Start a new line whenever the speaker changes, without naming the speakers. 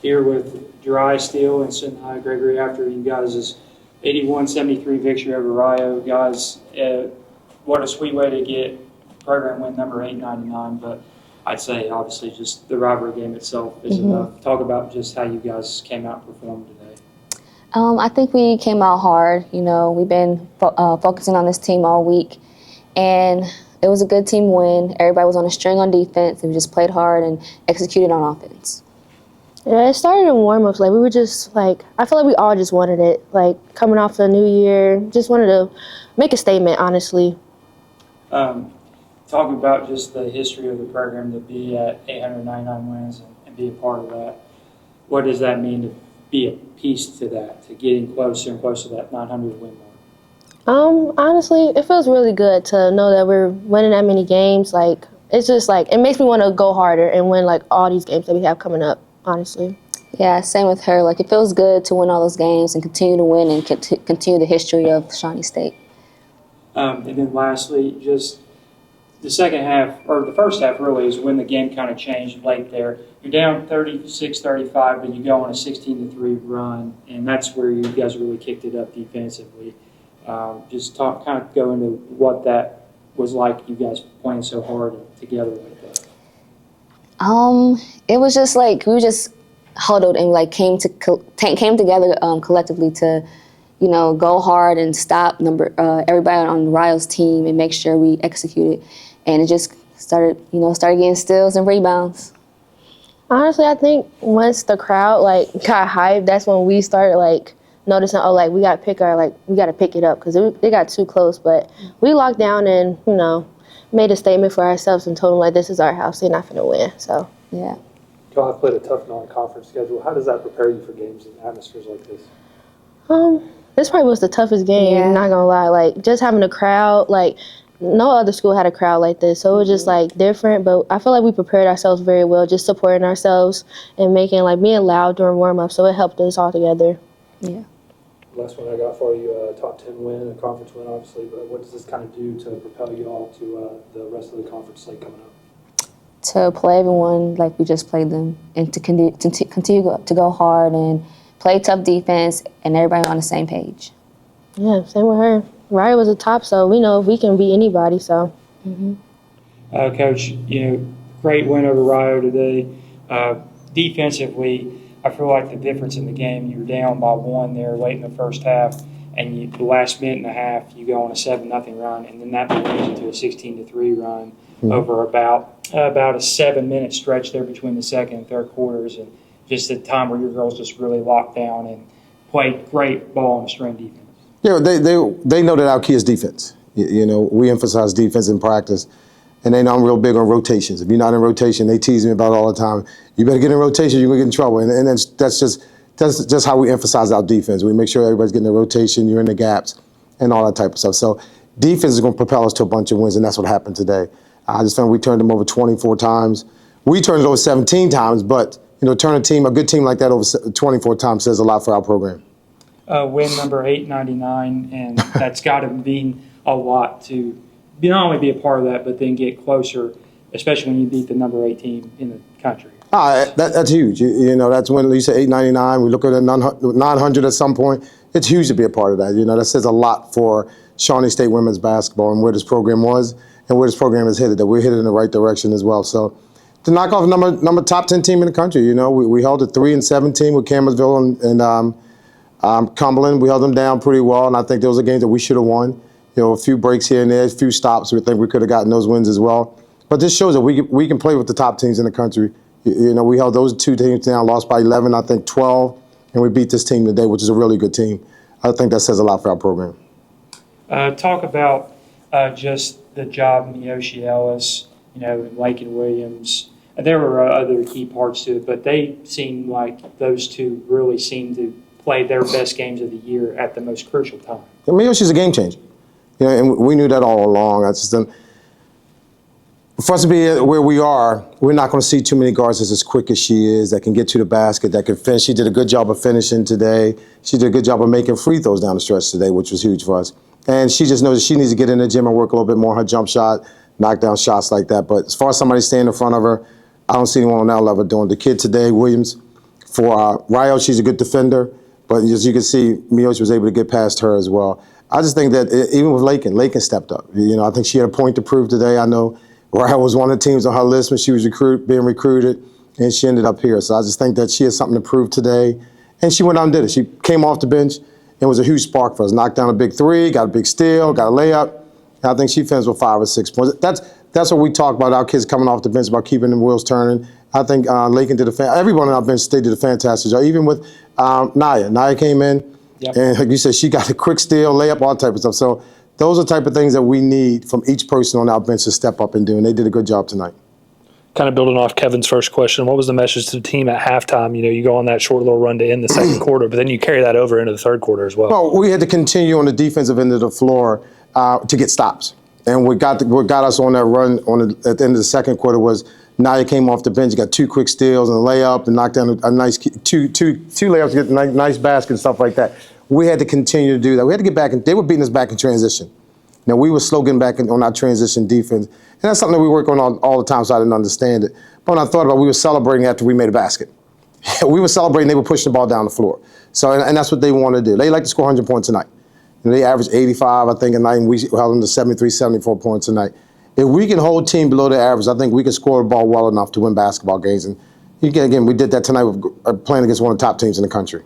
here with Jariah Steele and Sanaya Gregory after you guys' 81-73 victory over Rio. Guys, what a sweet way to get program win number 899, but I'd say obviously just the rivalry game itself is enough. Talk about just how you guys came out and performed today.
I think we came out hard. You know, we've been focusing on this team all week, and it was a good team win. Everybody was on a string on defense, and we just played hard and executed on offense.
Yeah, it started in warm-ups. Like, we were just, like, I feel like we all just wanted it. Like, coming off the new year, just wanted to make a statement, honestly.
Talk about just the history of the program to be at 899 wins and be a part of that. What does that mean to be a piece to that, to getting closer and closer to that 900 win mark?
Honestly, it feels really good to know that we're winning that many games. Like, it's just, like, it makes me want to go harder and win, like, all these games that we have coming up, honestly.
Yeah, same with her. Like, it feels good to win all those games and continue to win and continue the history of Shawnee State. And
then lastly, just the second half, or the first half really, is when the game kind of changed late there. You're down 36-35, but you go on a 16-3 run, and that's where you guys really kicked it up defensively. Just go into what that was like, you guys playing so hard together like that.
It was just like we just huddled and like came together collectively to, you know, go hard and stop everybody on Rio's team and make sure we executed. And it just started getting steals and rebounds.
Honestly, I think once the crowd got hyped, that's when we started noticing, we got to pick it up because they got too close. But we locked down and made a statement for ourselves and told them this is our house, they're not gonna win. So yeah.
Y'all have played a tough non-conference schedule. How does that prepare you for games and atmospheres like this?
This probably was the toughest game. Yeah. Not gonna lie, just having a crowd no other school had a crowd like this, so it was just different. But I feel like we prepared ourselves very well, just supporting ourselves and making being loud during warm-up. So it helped us all together. Yeah.
Last one I got for you, top 10 win, a conference win, obviously. But what does this kind of do to propel you all to the rest of the conference slate coming up?
To play everyone like we just played them, and to continue to go hard and play tough defense, and everybody on the same page.
Yeah, same with her. Rio was a top, so we know we can beat anybody. So,
Coach, great win over Rio today. Defensively, I feel like the difference in the game, you were down by 1 there late in the first half, and the last minute and a half, you go on a 7-0 run, and then that moves into a 16-3 run over about a 7-minute stretch there between the second and third quarters, and just the time where your girls just really locked down and played great ball on the string defense.
Yeah, they know that our key is defense. We emphasize defense in practice, and they know I'm real big on rotations. If you're not in rotation, they tease me about it all the time. You better get in rotation, you're gonna get in trouble. And that's just how we emphasize our defense. We make sure everybody's getting in rotation, you're in the gaps, and all that type of stuff. So defense is gonna propel us to a bunch of wins, and that's what happened today. I just found we turned them over 24 times. We turned it over 17 times, but turn a good team like that over 24 times says a lot for our program.
Win number 899, and that's got to mean a lot to not only be a part of that, but then get closer, especially when you beat the number 8 team in the country.
That's huge. That's when you say 899. We look at 900 at some point. It's huge to be a part of that. That says a lot for Shawnee State women's basketball and where this program was and where this program is headed. That we're headed in the right direction as well. So to knock off number top 10 team in the country, we held a 3-7 team with Campbellsville and Cumberland. We held them down pretty well, and I think those are games that we should have won. A few breaks here and there, a few stops. We think we could have gotten those wins as well. But this shows that we can play with the top teams in the country. We held those 2 teams down, lost by 11, I think 12, and we beat this team today, which is a really good team. I think that says a lot for our program.
Talk about just the job Miyoshi Ellis, Lakin Williams. There were other key parts to it, but they seemed like those two really seemed to play their best games of the year at the most crucial time.
Miyoshi's a game changer, and we knew that all along. For us to be where we are, we're not going to see too many guards that's as quick as she is, that can get to the basket, that can finish. She did a good job of finishing today. She did a good job of making free throws down the stretch today, which was huge for us. And she just knows that she needs to get in the gym and work a little bit more, her jump shot, knock down shots like that. But as far as somebody staying in front of her, I don't see anyone on that level doing it. The kid today, Williams, For Rio, she's a good defender, but as you can see, Miyoshi was able to get past her as well. I just think that even with Lakin stepped up. I think she had a point to prove today. I know Rio was one of the teams on her list when she was being recruited, and she ended up here. So I just think that she has something to prove today, and she went out and did it. She came off the bench and was a huge spark for us. Knocked down a big three, got a big steal, got a layup. And I think she finished with 5 or 6 points. That's what we talk about, our kids coming off the bench, about keeping the wheels turning. I think Lakin did everyone on our bench, they did a fantastic job. Even with NAIA. NAIA came in, and like you said, she got a quick steal, layup, all type of stuff. So those are the type of things that we need from each person on our bench to step up and do, and they did a good job tonight.
Kind of building off Kevin's first question, what was the message to the team at halftime? You go on that short little run to end the second quarter, but then you carry that over into the third quarter as well.
Well, we had to continue on the defensive end of the floor to get stops. And what got us on that run at the end of the second quarter was Naya came off the bench, got 2 quick steals and a layup, and knocked down a nice two layups to get a nice basket and stuff like that. We had to continue to do that. We had to get back, and they were beating us back in transition. Now, we were slow getting back on our transition defense, and that's something that we work on all the time, so I didn't understand it. But when I thought about it, we were celebrating after we made a basket. We were celebrating, they were pushing the ball down the floor. So, and that's what they want to do. They like to score 100 points a night. They averaged 85, I think, a night, and we held them to 73, 74 points a night. If we can hold team below the average, I think we can score the ball well enough to win basketball games. And again, we did that tonight with playing against one of the top teams in the country.